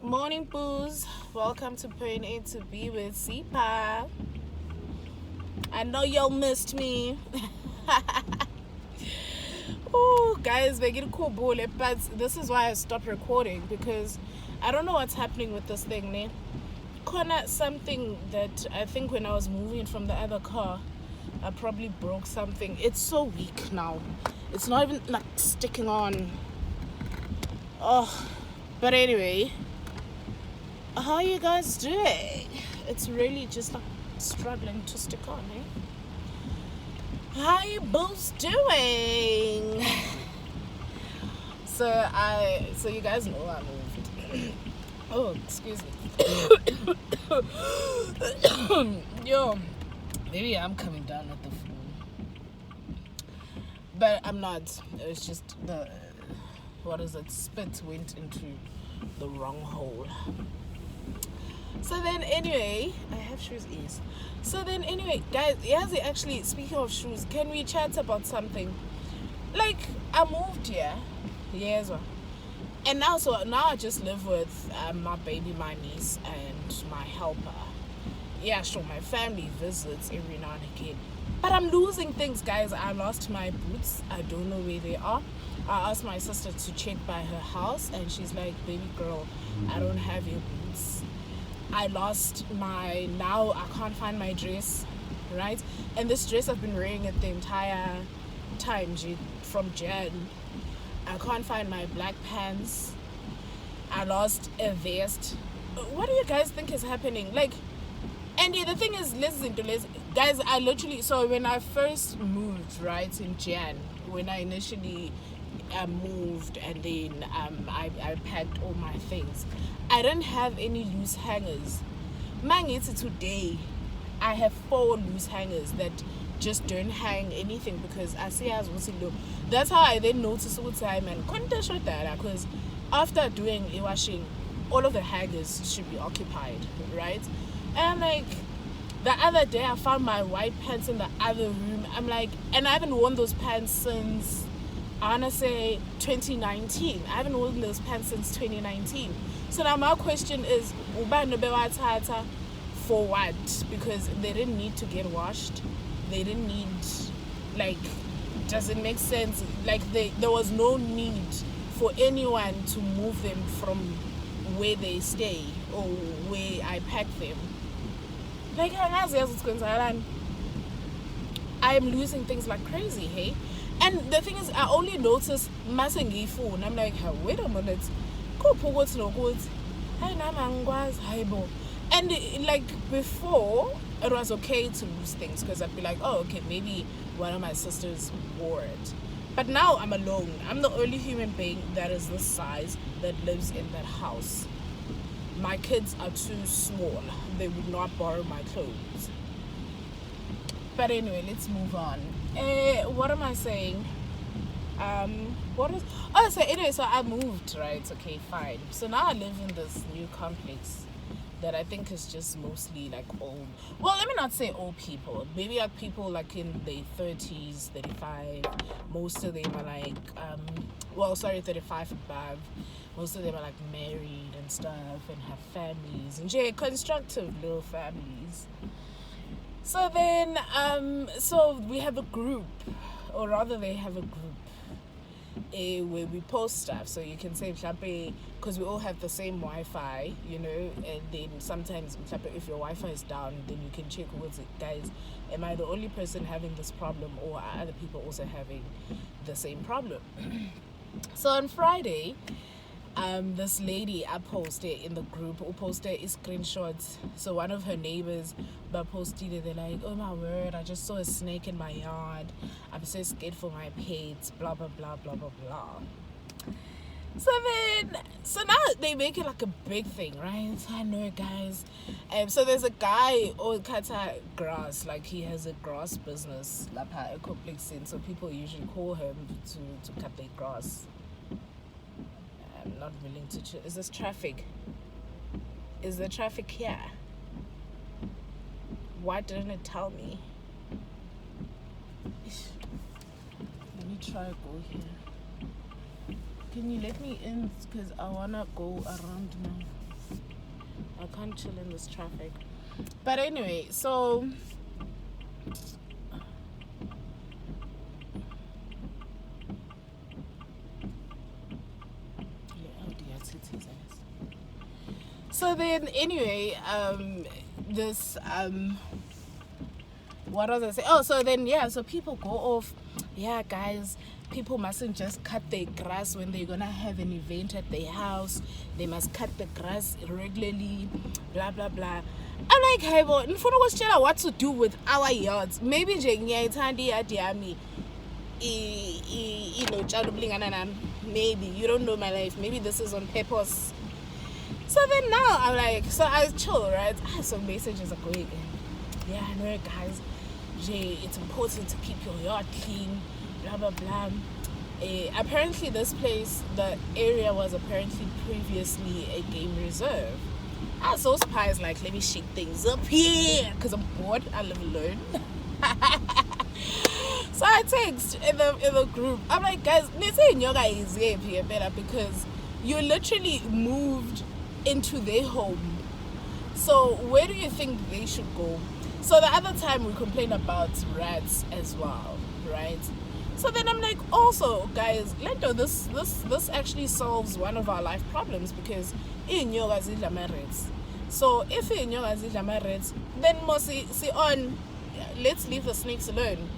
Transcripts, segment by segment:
Morning, booze. Welcome to Point A to B with Sipa. I know y'all missed me. Oh, guys, they get cool bullet, but this is why I stopped recording because I don't know what's happening with this thing, ne? Corner something that I think when I was moving from the other car, I probably broke something. It's so weak now. It's not even like sticking on. Oh, but anyway. How are you guys doing? It's really just like struggling to stick on, eh? How you both doing? So you guys know I moved. Oh, excuse me. Yo, maybe I'm coming down with the flu, but I'm not. It's just spit went into the wrong hole. So then anyway, I have shoes ears. So then anyway, guys, Yazi, actually, speaking of shoes, can we chat about something? Like, I moved here, years ago. And now I just live with my baby, my niece, and my helper. Yeah, sure, my family visits every now and again. But I'm losing things, guys. I lost my boots. I don't know where they are. I asked my sister to check by her house, and she's like, baby girl, I don't have your boots. I lost now I can't find my dress, right? And this dress I've been wearing it the entire time, from Jan. I can't find my black pants. I lost a vest. What do you guys think is happening? Like, and yeah, the thing is, listen to this. Guys, I literally, so when I first moved, right, in Jan, when I initially moved and then I packed all my things, I didn't have any loose hangers. Mangiti today, I have 4 loose hangers that just don't hang anything because I see as what's in. That's how I then noticed all the time and couldn't show that because after doing a washing, all of the hangers should be occupied, right? And like the other day, I found my white pants in the other room. I'm like, and I haven't worn those pants since, I want to say 2019. I haven't worn those pants since 2019. So now my question is, for what? Because they didn't need to get washed. They didn't need, like, does it make sense? Like, there was no need for anyone to move them from where they stay or where I pack them. Like, I am losing things like crazy, hey? And the thing is, I only noticed Masengi phone. I'm like, wait a minute. And like before, it was okay to lose things because I'd be like, oh, okay, maybe one of my sisters wore it. But now I'm alone. I'm the only human being that is this size that lives in that house. My kids are too small. They would not borrow my clothes. But anyway, let's move on. What am I saying? So I moved, right? Okay, fine. So now I live in this new complex that I think is just mostly like old. Well, let me not say old people. Maybe like people like in their 30s, 35. Most of them are like, 35 above. Most of them are like married and stuff and have families and constructive little families. So then, so we have a group, or rather they have a group where we post stuff. So you can say, because we all have the same Wi-Fi, you know, and then sometimes if your Wi-Fi is down, then you can check what's it, guys, am I the only person having this problem or are other people also having the same problem? So on Friday, this lady I posted in the group who posted screenshots. So one of her neighbors posted it. They're like, oh my word, I just saw a snake in my yard. I'm so scared for my pets, blah blah blah blah blah blah. So now they make it like a big thing, right? I know, guys. So there's a guy who cuts grass, like he has a grass business, so people usually call him to cut their grass. I'm not willing to is this traffic? Is the traffic here? Why didn't it tell me? Let me try go here. Can you let me in? Because I wanna go around now. I can't chill in this traffic. But anyway, so so then anyway, this what was I saying? Oh, so then yeah, so people go off. Yeah, guys, people mustn't just cut their grass when they're gonna have an event at their house. They must cut the grass regularly, blah blah blah. I'm like, hey, bo, nifuna ukusitshela what to do with our yards. Maybe nje ngiyayithanda iyadi yami inotshalo obulingana nami. Maybe you don't know my life. Maybe this is on purpose. So then now I'm like, so I chill, right? Some messages are going in. Yeah, no, guys, it's important to keep your yard clean, blah blah blah. Apparently this place, the area was apparently previously a game reserve. I was so surprised, like, let me shake things up here because I'm bored. I live alone. So I text in the group. I'm like, guys, is here better because you literally moved into their home. So where do you think they should go? So the other time we complained about rats as well, right? So then I'm like, also, guys, Lento, this actually solves one of our life problems because inyoka zidla ama-rats. So if inyoka zidla ama-rats, then see on, let's leave the snakes alone.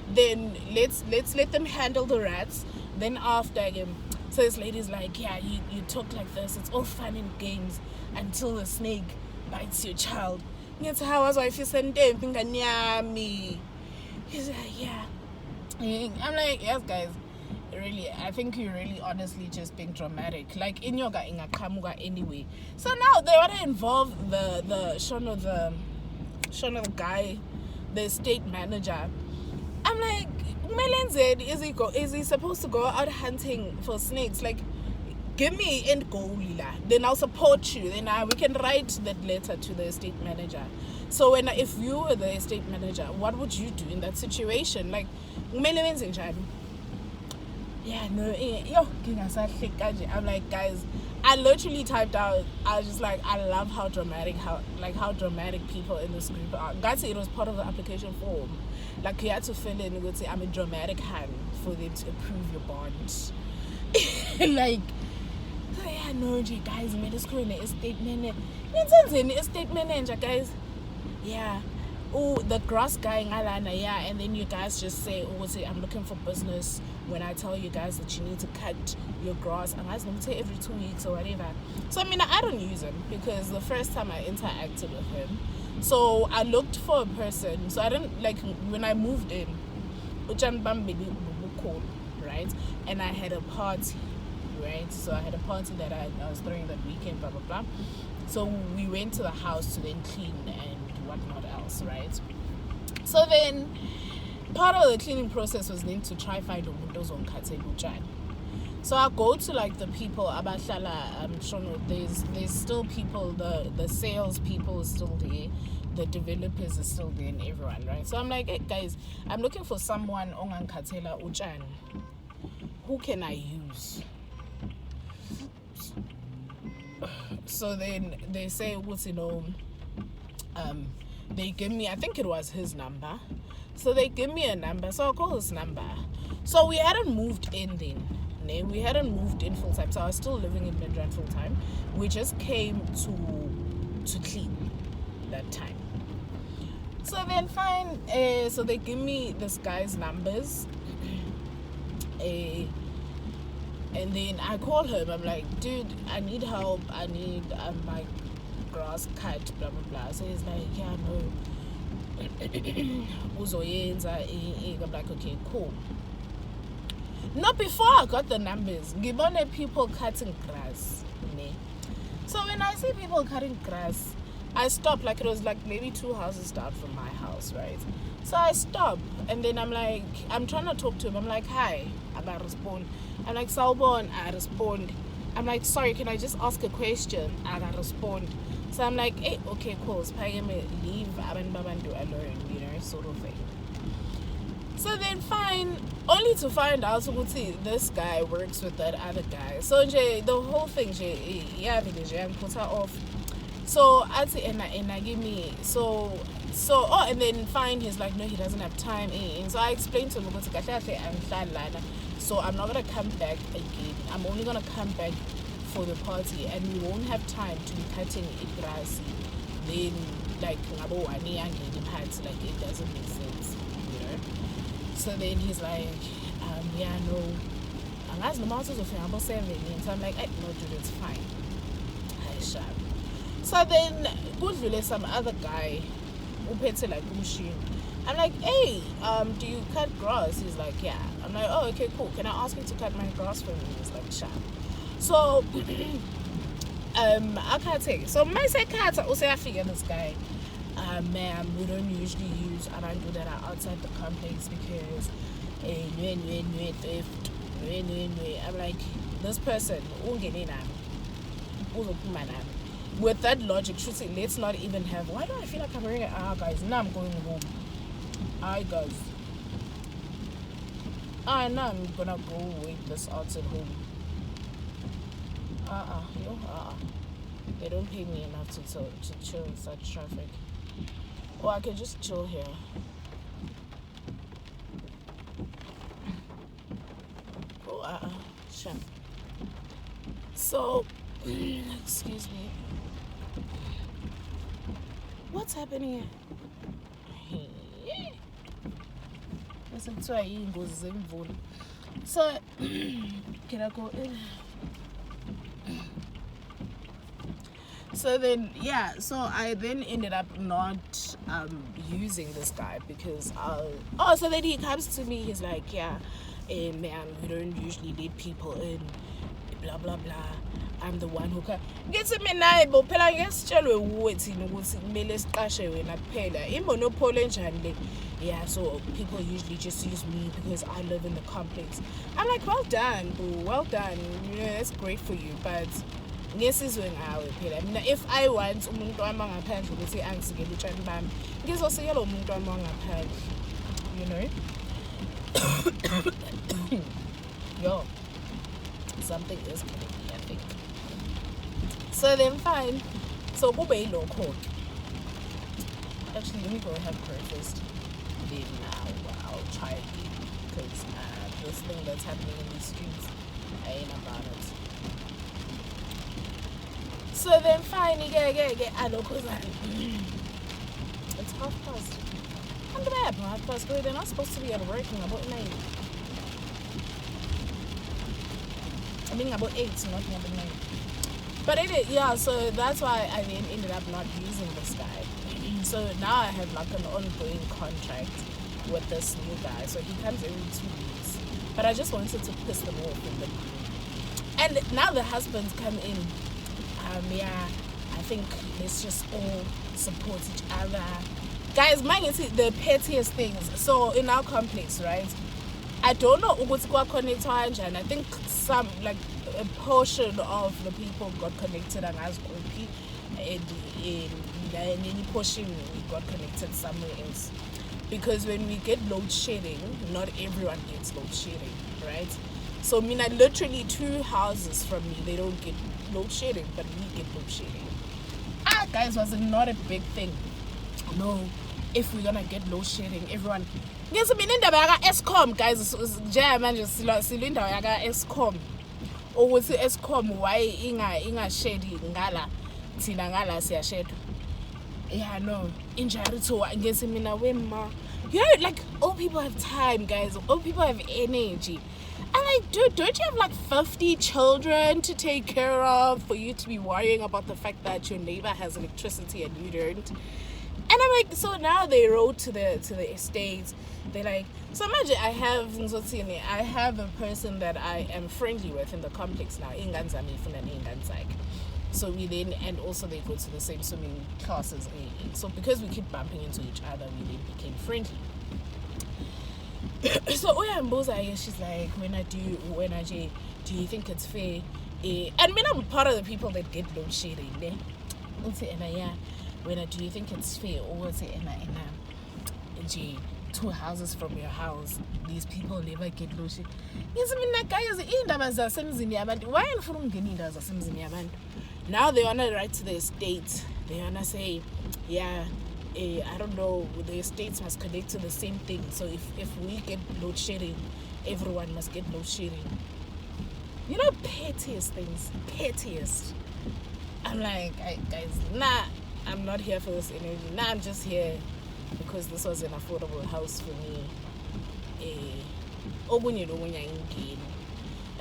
Then let's let them handle the rats. Then after again, so this lady's like, yeah, you talk like this. It's all fun and games until the snake bites your child. He's like, yeah. I'm like, yes, guys. Really, I think you're really honestly just being dramatic. Like in yoga in a kamuga anyway. So now they want to involve the guy, the estate manager. I'm like, Melenze, is he supposed to go out hunting for snakes? Like, give me end goal, Lila. Then I'll support you. Then we can write that letter to the estate manager. So if you were the estate manager, what would you do in that situation? Like, yeah, no, I'm like, guys, I literally typed out, I was just like, I love how dramatic people in this group are. Guys, it was part of the application form. Like, you had to fill in and would say, I'm a dramatic hand for them to approve your bond. Like, yeah, no, guys, made a screw in the estate manager. Estate manager, guys. Yeah. Oh, the grass guy in Alana, yeah, and then you guys just say, oh, say, I'm looking for business when I tell you guys that you need to cut your grass. And I was say every 2 weeks or whatever. So, I mean, I don't use him because the first time I interacted with him, so I looked for a person. So I didn't, like, when I moved in, right? And I had a party, right? So I had a party that I was throwing that weekend, blah, blah, blah. So we went to the house to then clean and whatnot else, right? So then part of the cleaning process was then to try find windows on Katebuchan. So I go to like the people Abashala, I'm sure there's still people, the sales people is still there, the developers are still there and everyone, right? So I'm like, hey guys, I'm looking for someone on Katela Uchan. Who can I use? So then they say, what's they give me, I think it was his number. So they give me a number. So I'll call his number. So we hadn't moved in then. We hadn't moved in full time. So I was still living in Midrand full time. We just came to clean that time. So then fine. So they give me this guy's numbers. And then I call him. I'm like, dude, I need help. I need my grass cut, blah blah blah. So he's like, yeah, no. I'm like, okay, cool. Not before I got the numbers. Given people cutting grass. So when I see people cutting grass, I stop. Like it was like maybe 2 houses down from my house, right? So I stop and then I'm like, I'm trying to talk to him. I'm like, hi. I respond. I'm like, Saubon, I respond. I'm like, sorry, can I just ask a question? I respond. So I'm like, hey, okay, cool. Leave Abanbabandu alone, you know, sort of thing. So then fine, only to find out this guy works with that other guy. So the whole thing, yeah, put her off. So I'd say and give me and then fine, he's like, no, he doesn't have time. And so I explained to him, so I'm not gonna come back again. I'm only gonna come back for the party, and we won't have time to be cutting grass. Then like parts, like it doesn't make sense, you know. So then he's like, yeah, no. And as the mountains of about 7, and so I'm like, hey, no, dude, it's fine. I shall. So then good some other guy who paid like machine. I'm like, hey, do you cut grass? He's like, yeah. I'm like, oh, okay, cool. Can I ask you to cut my grass for me? He's like, sure. So I can't take it. So my second cat also I figure this guy. Ma'am, we don't usually use around that are outside the complex because I'm like, this person with that logic, should say, let's not even have. Why do I feel like I'm wearing guys? Now I'm going home. Alright, guys. Now I'm gonna go wait this outside home. They don't pay me enough to chill in such traffic. Or I can just chill here. Sure. So, excuse me. What's happening here? So, can I go in? So then, yeah, so I then ended up not using this guy because so then he comes to me, he's like, yeah, man, we don't usually let people in, blah blah blah. I'm the one who can get me now, but phela ngesitshelwe ukuthi ukuthi kumele siqashe wena kuphela imonopoly enjani. Yeah, so people usually just use me because I live in the complex. I'm like, well done, boo, well done, yeah, that's great for you, but ngesizwe ngawe phela mina if I want umuntu wami ngaphandle ukuthi angisikele utshani bami ngizosikela umuntu wami ngaphandle, you know. Yo, something is killing me, I think. So then fine, so kube yilokho. Actually, let me go and have breakfast, then I'll try again because this thing that's happening in the streets, I ain't about it. So then fine, I know because it's 1:30. I'm the bad 1:30. They're not supposed to be at work about 9. I mean about 8, not about 9. But it, yeah, so that's why I then ended up not using this guy. So now I have like an ongoing contract with this new guy. So he comes every 2 weeks. But I just wanted to piss them off with the group. And now the husbands come in. Yeah, I think let's just all support each other. Guys, mine is the pettiest things. So in our complex, right? I don't know what's going connect and I think some like a portion of the people got connected and as groupie and any portion got connected somewhere else. Because when we get load shedding, not everyone gets load shedding, right? So literally 2 houses from me, they don't get load shedding, but we get load shedding. Guys, was not a big thing. No, if we're gonna get load shedding, everyone. Yes, I mean in the Escom, guys, German just cylinder Escom. Or was it Escom why inga shady ngala tina ngala siya shed. Yeah, no. Injury to against me na wema. Yeah, like all people have time, guys. All people have energy. I'm like, dude, don't you have like 50 children to take care of for you to be worrying about the fact that your neighbor has electricity and you don't? And I'm like, so now they rode to the estates. They're like, so imagine I have a person that I am friendly with in the complex now. So we then, and also they go to the same swimming classes. So because we keep bumping into each other, we then became friendly. So Oyamboza, she's like, do you think it's fair? And I'm part of the people that get load shedding. Do you think it's fair? Or 2 houses from your house, these people never get load shedding. Yes, I mean, like, guys, iindaba zasemzini yabantu. Why ngifuna ukungena iindaba zasemzini yabantu? Now they wanna write to the estate. They wanna say, yeah, I don't know, the estates must connect to the same thing. So if we get load shedding, everyone must get load shedding. You know, pettiest things. Pettiest. I'm like, guys, nah, I'm not here for this energy. Nah, I'm just here because this was an affordable house for me.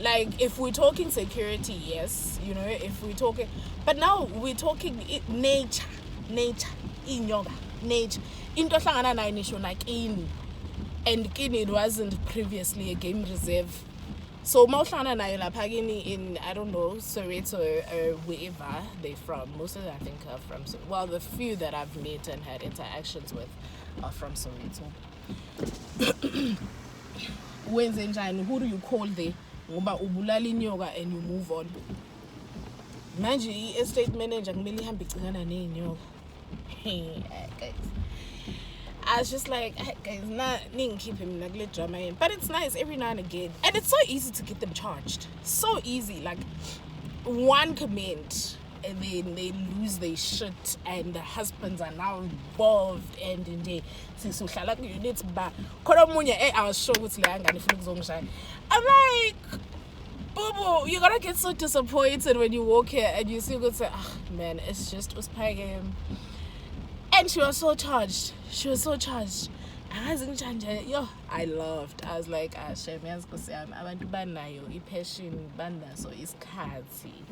Like, if we're talking security, yes, you know, if we're talking, but now we're talking nature, inyoka, nature. Into hlangana nayo nisho na kini, and kini it wasn't previously a game reserve. So mawuhlangana nayo lapha kini in, I don't know, Soweto or wherever they're from. Most of them I think are from, well, the few that I've met and had interactions with are from Soweto. Wenze njani? Who do you call there? Ngoba ubulala inyoka and you move on. Manje i-estate manager kumele ihambe igcina ney'nyoka. Guys, I was just like, guys, nah, keep him like drama in. But it's nice every now and again. And it's so easy to get them charged. So easy. Like, one comment and then they lose their shit and the husbands are now involved and in the like units back. I was sure what's like I'm like, Bobo, you're gonna get so disappointed when you walk here and you see good say, man, it's just us game. And she was so charged. Yo, I laughed. I was like, shame abantu banayo i-passion banaso isikhathi.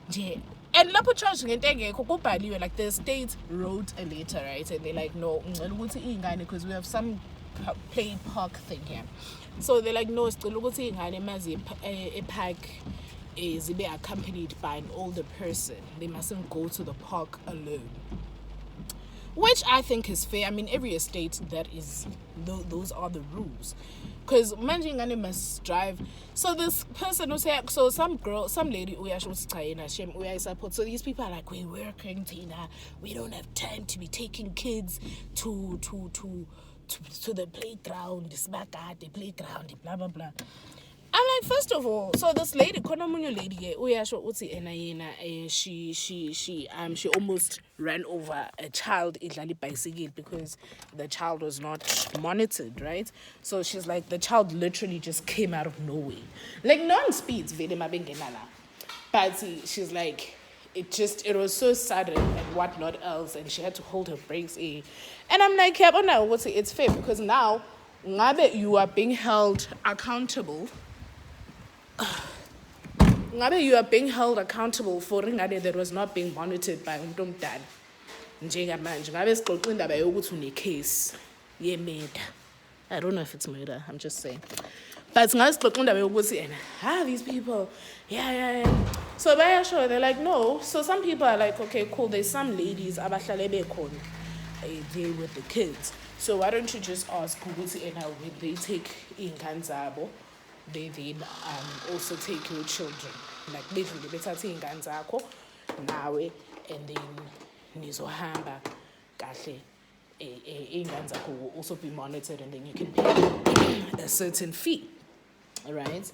Nje. And lapho charge ngento engekho kubhaliwe, like the state wrote a letter, right? And they're like, no, because we have some play park thing here. So they're like, no, sicela ukuthi ingane mazi e-park zibe accompanied by an older person. They mustn't go to the park alone. Which I think is fair. I mean, every estate that is, those are the rules. Because Manjingane must drive. So this person who said, so some lady, so these people are like, we're working, Tina. We don't have time to be taking kids to the playground, the playground, blah, blah, blah. I'm like, first of all, so this lady, she almost ran over a child in bicycle because the child was not monitored, right? So she's like, the child literally just came out of nowhere, like non-speeds, but she's like, it was so sudden and whatnot else, and she had to hold her brakes. And I'm like, yeah, but now it's fair because now you are being held accountable. You are being held accountable for ingane that was not being monitored by umuntu omdala. Njengamanje ngabe sixoxa indaba yokuthi une case ye murder. I don't know if it's murder, I'm just saying. But ngabe sixoxa indaba yokuthi these people, yeah. So bayasho, they're like, no. So some people are like, okay, cool, there's some ladies abahlale bekhona there with the kids. So why don't you just ask ukuthi when they take iy'ngane zabo, they then also take your children. Like literally, bethathe iy'ngane zakho nawe, and then nizohamba kahle. Iy'ngane zakho will also be monitored, and then you can pay a certain fee. Alright?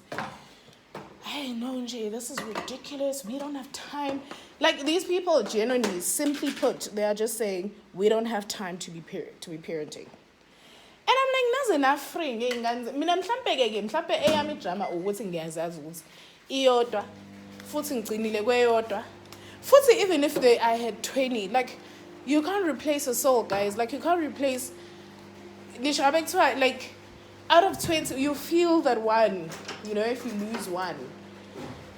Hey, no, Nje, this is ridiculous. We don't have time. Like, these people genuinely, simply put, they are just saying, we don't have time to be parenting. And I'm like, naze nafring ingane. Mina mhlambe eyami drama ukuthi ngiyazazi ukuthi iyodwa futhi ngcinile kweyodwa. Futhi even if I had 20, like, you can't replace a soul, guys. Like, you can't replace like, out of 20 you feel that one, you know, if you lose one.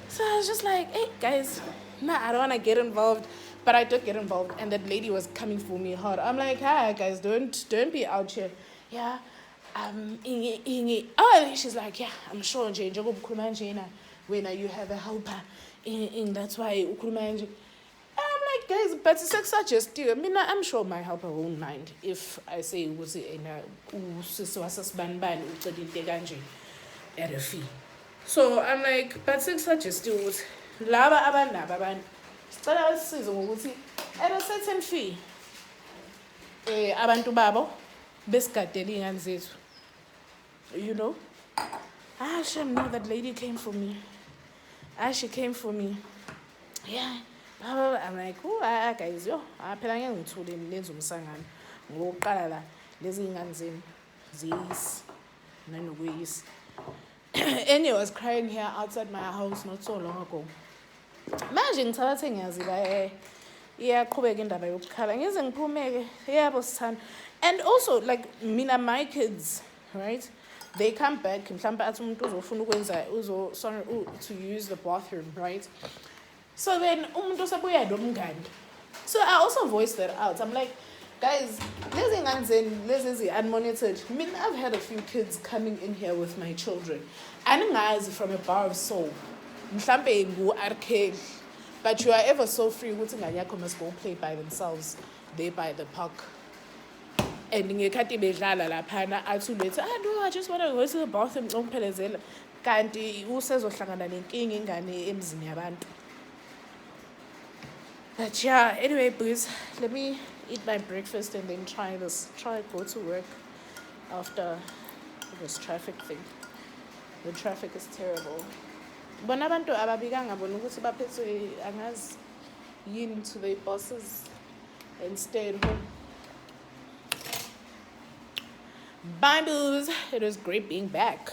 So I was just like, hey guys, I don't want to get involved. But I did get involved, and that lady was coming for me hard. I'm like, hi guys, don't be out here. Yeah, oh, she's like, yeah, I'm sure when you have a helper, that's why I'm like, guys, but it's like suggest you. I mean, I'm sure my helper won't mind if I say was at a fee. So I'm like, but it's suggest you laba abantu sicela usizo ngokuthi at a certain fee abantu babo besigadela iy'ngane zethu, you know. Shem, no, that lady came for me. She came for me. Yeah. Blah, blah, blah. I'm like, oh, guys, yo, phela ngeke ngithule lenze umsangano. Ngokuqala la, lezi iy'ngane zenu ziyisi nanokuyisi. Annie was crying here outside my house not so long ago. Manje ngithabathe ngiyaziba iyaqhubeka indaba yokukhala. Ngize ngiphume-ke, yebo sithanda. And also, like, mina, my kids, right? They come back, mhlawumbe athi umuntu uzofuna ukwenza to use the bathroom, right? So then umuntu usebuya nomngane. So I also voiced that out. I'm like, guys, lezi ngane zenu lezi unmonitored. I mean, I've had a few kids coming in here with my children. Aningazi from a bar of soul. Mhlawumbe ngu-arcade. But you are ever so free ukuthi ingane yakho must go play by themselves there by the park. And ngekhathi bedlala laphana athi ulethe, no, I just want to go to the bathroom ngiphelezela. Kanti usezohlangana nenkinga ingane emzini yabantu. But yeah, anyway, boys, let me eat my breakfast and then try go to work after this traffic thing. The traffic is terrible. Bona abantu ababikanga bona ukuthi baphethwe angazi yini to their bosses and stay at home. Bye, boos. It is great being back.